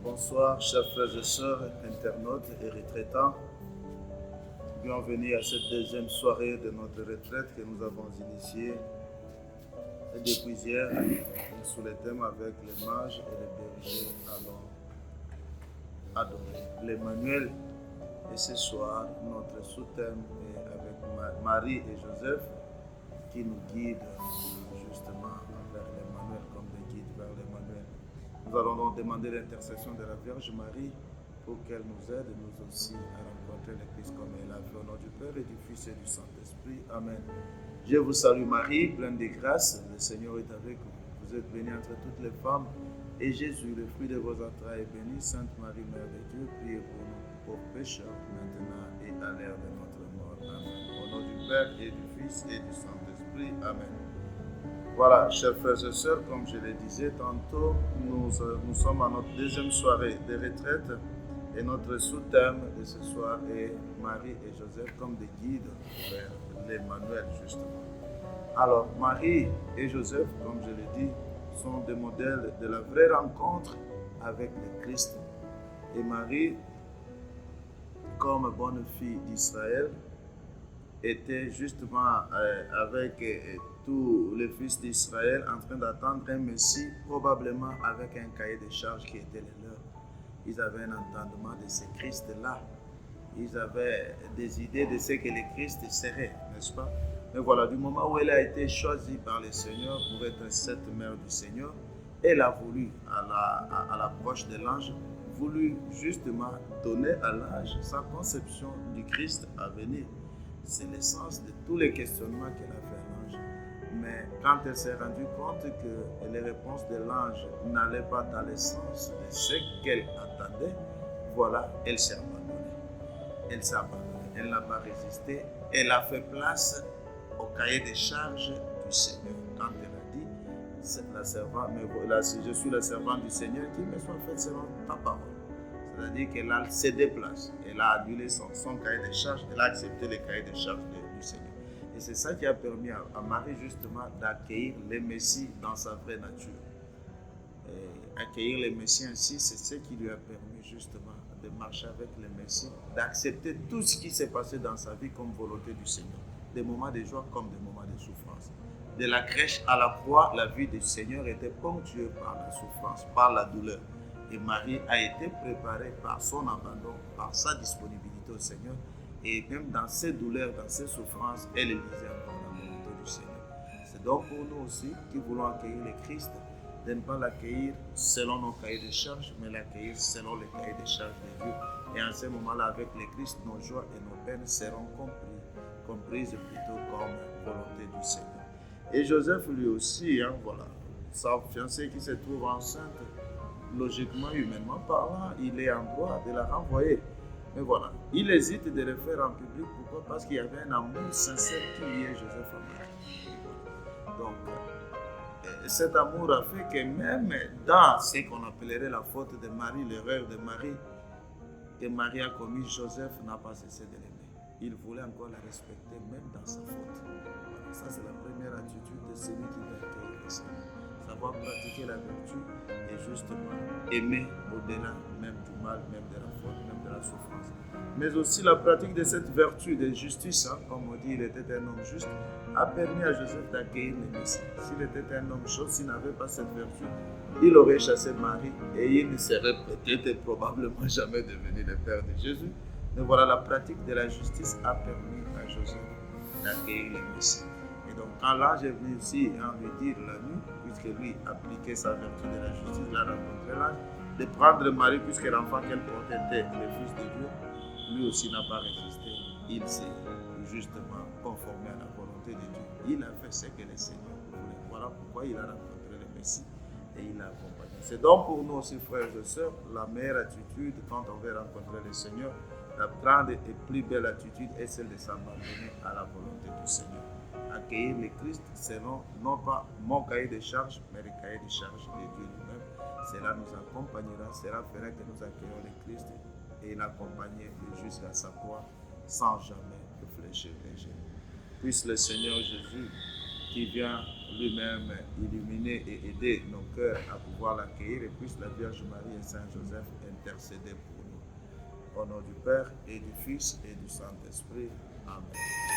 Bonsoir, chers frères et sœurs, internautes et retraitants. Bienvenue à cette deuxième soirée de notre retraite que nous avons initiée depuis hier sous le thème avec les mages et les bergers allons adorer l'Emmanuel. Et ce soir, notre sous-thème est avec Marie et Joseph qui nous guident justement vers l'Emmanuel, comme des guides vers l'Emmanuel. Nous allons donc demander l'intercession de la Vierge Marie pour qu'elle nous aide, nous aussi, à rencontrer le Christ comme elle a fait. Au nom du Père et du Fils et du Saint-Esprit. Amen. Je vous salue Marie, pleine de grâce, le Seigneur est avec vous. Vous êtes bénie entre toutes les femmes, et Jésus, le fruit de vos entrailles, est béni. Sainte Marie, Mère de Dieu, priez pour nous, pauvres pécheurs, maintenant et à l'heure de notre mort. Amen. Au nom du Père et du Fils et du Saint-Esprit. Amen. Voilà, chers frères et sœurs, comme je le disais tantôt, nous sommes à notre deuxième soirée de retraite et notre sous-thème de ce soir est Marie et Joseph comme des guides vers l'Emmanuel, justement. Alors, Marie et Joseph, comme je l'ai dit, sont des modèles de la vraie rencontre avec le Christ. Et Marie, comme bonne fille d'Israël, était justement avec tous les fils d'Israël en train d'attendre un Messie, probablement avec un cahier de charges qui était le leur. Ils avaient un entendement de ce Christ-là. Ils avaient des idées de ce que le Christ serait, n'est-ce pas? Mais voilà, du moment où elle a été choisie par le Seigneur pour être cette mère du Seigneur, elle a voulu, à l'approche de l'ange, voulu justement donner à l'ange sa conception du Christ à venir. C'est l'essence de tous les questionnements qu'elle a fait à l'ange. Mais quand elle s'est rendue compte que les réponses de l'ange n'allaient pas dans le sens de ce qu'elle attendait, voilà, elle s'est abandonnée. Elle s'est abandonnée, elle n'a pas résisté, elle a fait place au cahier des charges du Seigneur. Quand elle a dit, c'est la servante, mais voilà, si je suis la servante du Seigneur, qu'il me soit fait selon ta parole. C'est-à-dire qu'elle a cédé place, elle a annulé son cahier de charges, elle a accepté le cahier de charges du Seigneur. Et c'est ça qui a permis à Marie justement d'accueillir le Messie dans sa vraie nature. Et accueillir le Messie ainsi, c'est ce qui lui a permis justement de marcher avec le Messie, d'accepter tout ce qui s'est passé dans sa vie comme volonté du Seigneur. Des moments de joie comme des moments de souffrance. De la crèche à la croix, la vie du Seigneur était ponctuée par la souffrance, par la douleur. Et Marie a été préparée par son abandon, par sa disponibilité au Seigneur. Et même dans ses douleurs, dans ses souffrances, elle élisait encore la volonté du Seigneur. C'est donc pour nous aussi qui voulons accueillir le Christ, de ne pas l'accueillir selon nos cahiers de charges, mais l'accueillir selon les cahiers de charges de Dieu. Et en ce moment-là, avec le Christ, nos joies et nos peines seront comprises plutôt comme volonté du Seigneur. Et Joseph lui aussi, voilà, sa fiancée qui se trouve enceinte, logiquement, humainement parlant, il est en droit de la renvoyer. Mais voilà, il hésite de le faire en public. Pourquoi? Parce qu'il y avait un amour sincère qui liait Joseph à Marie. Donc, cet amour a fait que même dans ce qu'on appellerait la faute de Marie, l'erreur de Marie, que Marie a commis, Joseph n'a pas cessé de l'aimer. Il voulait encore la respecter même dans sa faute. Voilà, ça c'est la première attitude de celui qui veut accueillir le Seigneur. Savoir pratiquer la vertu et justement aimer au-delà même du mal, même de la faute, même de la souffrance. Mais aussi la pratique de cette vertu de justice, comme on dit, il était un homme juste, a permis à Joseph d'accueillir le Messie. S'il était un homme juste, s'il n'avait pas cette vertu, il aurait chassé Marie et il ne serait peut-être probablement jamais devenu le père de Jésus. Mais voilà, la pratique de la justice a permis à Joseph d'accueillir le Messie. Et donc, quand l'ange est venu aussi lui dire la nuit, puisque lui appliquait sa vertu de la justice, il a rencontré l'ange, de prendre Marie, puisque l'enfant qu'elle portait était le Fils de Dieu, lui aussi n'a pas résisté. Il s'est justement conformé à la volonté de Dieu. Il a fait ce que le Seigneur voulait. Voilà pourquoi il a rencontré le Messie et il l'a accompagné. C'est donc pour nous aussi, frères et sœurs, la meilleure attitude quand on veut rencontrer le Seigneur. La grande et plus belle attitude est celle de s'abandonner à la volonté du Seigneur. Accueillir le Christ selon non pas mon cahier de charges, mais le cahier de charges de Dieu lui-même. Cela nous accompagnera, cela fera que nous accueillons le Christ et l'accompagner jusqu'à sa croix sans jamais fléchir les genoux. Puisse le Seigneur Jésus, qui vient lui-même illuminer et aider nos cœurs à pouvoir l'accueillir, et puisse la Vierge Marie et Saint Joseph intercéder pour nous. Au nom du Père et du Fils et du Saint-Esprit. Amen.